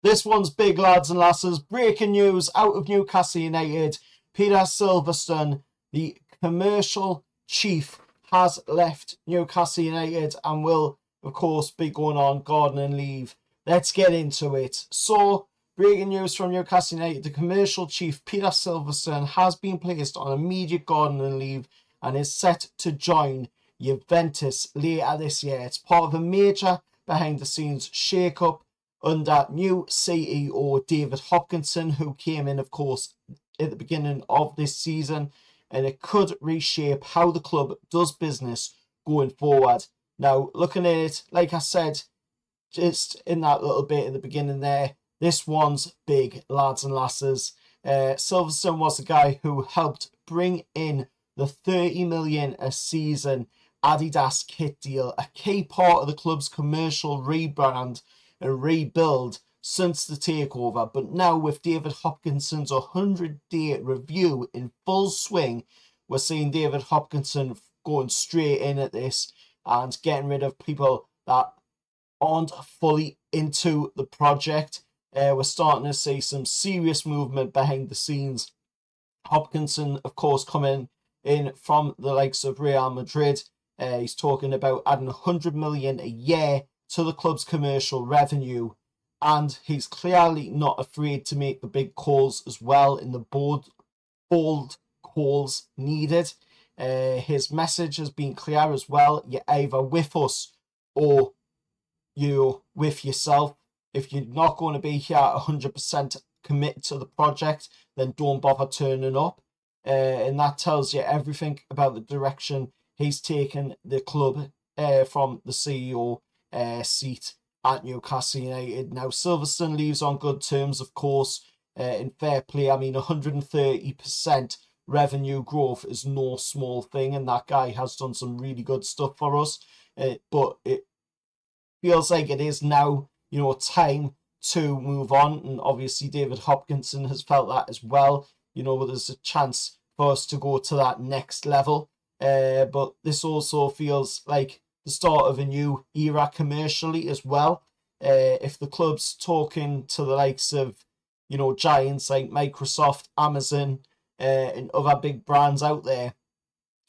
This one's big, lads and lasses. Breaking news out of Newcastle United. Peter Silverstone, the commercial chief, has left Newcastle United and will, of course, be going on gardening leave. Let's get into it. So, breaking news from Newcastle United. The commercial chief, Peter Silverstone, has been placed on immediate gardening leave and is set to join Juventus later this year. It's part of a major behind-the-scenes shake-up under new CEO David Hopkinson, who came in, of course, at the beginning of this season, and it could reshape how the club does business going forward. Now, looking at it, like I said, just in that little bit at the beginning there, this one's big, lads and lasses. Silverstone was the guy who helped bring in the 30 million a season Adidas kit deal, a key part of the club's commercial rebrand and rebuild since the takeover. But now with David Hopkinson's 100-day review in full swing, we're seeing David Hopkinson going straight in at this and getting rid of people that aren't fully into the project. We're starting to see some serious movement behind the scenes. Hopkinson, of course, coming in from the likes of Real Madrid. He's talking about adding 100 million a year to the club's commercial revenue, and he's clearly not afraid to make the big calls as well in the bold calls needed. His message has been clear as well. You're either with us or you're with yourself. If you're not going to be here 100% committed to the project, then don't bother turning up. And that tells you everything about the direction he's taken the club from the CEO seat at Newcastle United. Now, Silverstone leaves on good terms, of course, in fair play. I mean, 130% revenue growth is no small thing, and that guy has done some really good stuff for us. But it feels like it is now, time to move on, and obviously David Hopkinson has felt that as well. There's a chance for us to go to that next level. But this also feels like the start of a new era commercially as well. If the club's talking to the likes of, giants like Microsoft, Amazon, and other big brands out there,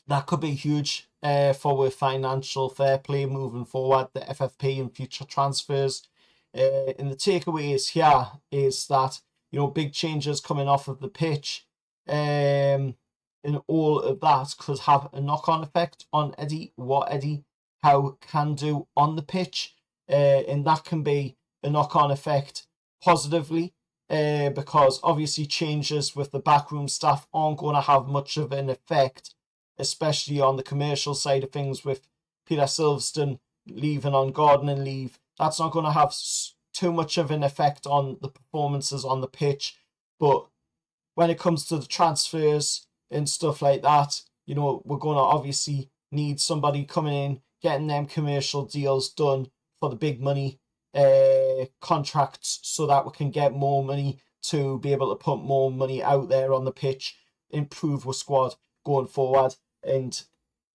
that could be huge for financial fair play moving forward, the FFP and future transfers. And the takeaways here is that, big changes coming off of the pitch, and all of that could have a knock-on effect on what Eddie Howe can do on the pitch, and that can be a knock-on effect positively, because obviously changes with the backroom staff aren't going to have much of an effect, especially on the commercial side of things with Peter Silverstone leaving on gardening leave. That's not going to have too much of an effect on the performances on the pitch. But when it comes to the transfers and stuff like that, we're going to obviously need somebody coming in, getting them commercial deals done for the big money contracts, so that we can get more money to be able to put more money out there on the pitch, improve our squad going forward. And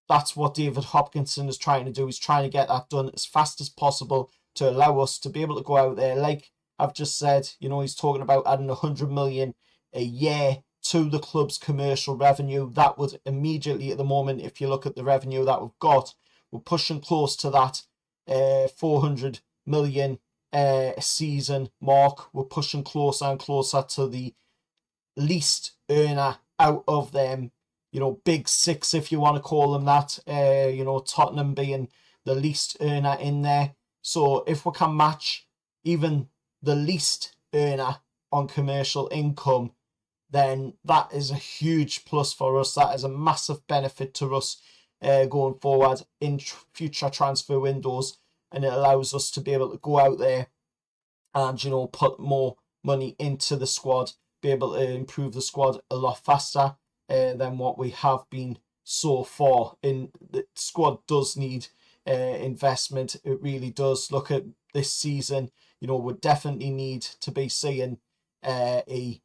that's what David Hopkinson is trying to do. He's trying to get that done as fast as possible to allow us to be able to go out there. Like I've just said, he's talking about adding 100 million a year to the club's commercial revenue. That would immediately, at the moment, if you look at the revenue that we've got, we're pushing close to that 400 million a season mark. We're pushing closer and closer to the least earner out of them, big six, if you want to call them that, Tottenham being the least earner in there. So if we can match even the least earner on commercial income, then that is a huge plus for us. That is a massive benefit to us going forward in future transfer windows, and it allows us to be able to go out there and, put more money into the squad, be able to improve the squad a lot faster than what we have been so far. And the squad does need investment. It really does. Look at this season, we definitely need to be seeing a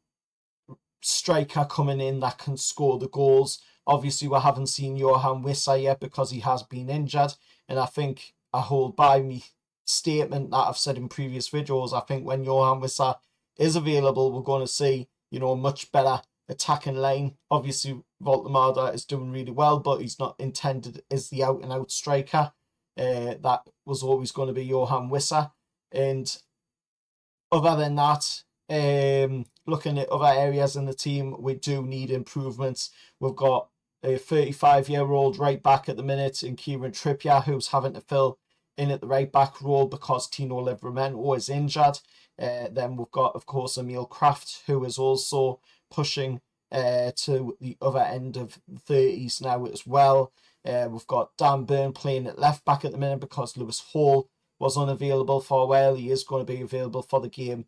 striker coming in that can score the goals. Obviously, we haven't seen Johan Wissa yet because he has been injured, and I think I hold by me statement that I've said in previous videos. I think when Johan Wissa is available, we're going to see, you know, a much better attacking line. Obviously, Voltemada is doing really well, but he's not intended as the out-and-out striker. That was always going to be Johan Wissa. And other than that, looking at other areas in the team, we do need improvements. We've got a 35-year-old right back at the minute in Kieran Trippier, who's having to fill in at the right back role because Tino Livramento is injured. Then we've got, of course, Emil Kraft, who is also pushing to the other end of the 30s now as well. We've got Dan Burn playing at left back at the minute because Lewis Hall was unavailable for a while. He is going to be available for the game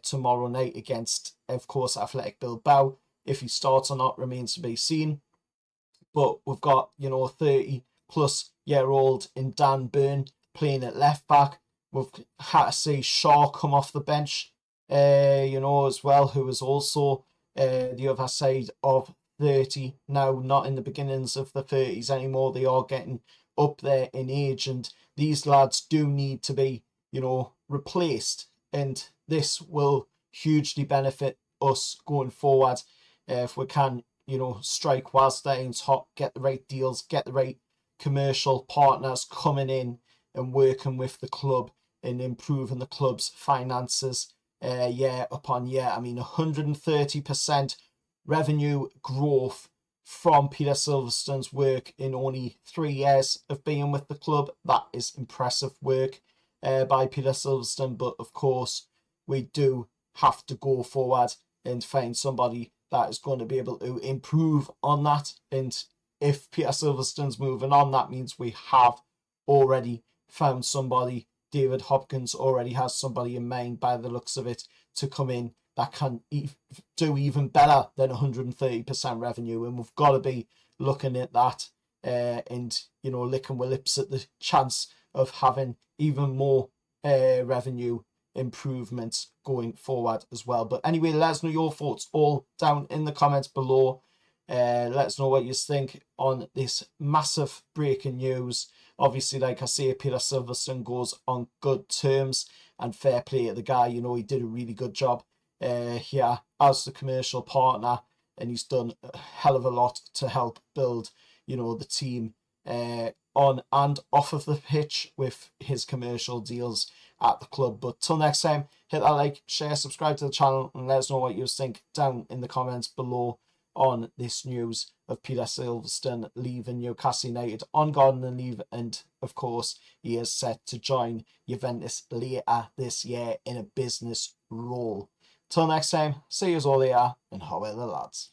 tomorrow night against, of course, Athletic Bilbao. If he starts or not remains to be seen. But we've got, you know, 30-plus-year-old in Dan Burn playing at left back. We've had to see Shaw come off the bench, you know, as well, who is also the other side of 30 now, not in the beginnings of the 30s anymore. They are getting up there in age, and these lads do need to be, you know, replaced, and this will hugely benefit us going forward if we can, you know, strike whilst the iron's hot, get the right deals, get the right commercial partners coming in and working with the club and improving the club's finances year upon year. I mean, 130% revenue growth from Peter Silverstone's work in only 3 years of being with the club. That is impressive work by Peter Silverstone, but of course we do have to go forward and find somebody that is going to be able to improve on that. And if Peter Silverstone's moving on, that means we have already found somebody. David Hopkins already has somebody in mind by the looks of it to come in that can do even better than 130% revenue, and we've got to be looking at that and, you know, licking our lips at the chance of having even more revenue improvements going forward as well. But anyway, let us know your thoughts all down in the comments below. Let us know what you think on this massive breaking news. Obviously, like I say, Peter Silverstone goes on good terms, and fair play to the guy. You know, he did a really good job here as the commercial partner, and he's done a hell of a lot to help build, you know, the team on and off of the pitch with his commercial deals at the club. But till next time, hit that like, share, subscribe to the channel, and let us know what you think down in the comments below on this news of Peter Silverstone leaving Newcastle United on garden leave, and of course he is set to join Juventus later this year in a business role. Till next time, see you all later, and how are the lads?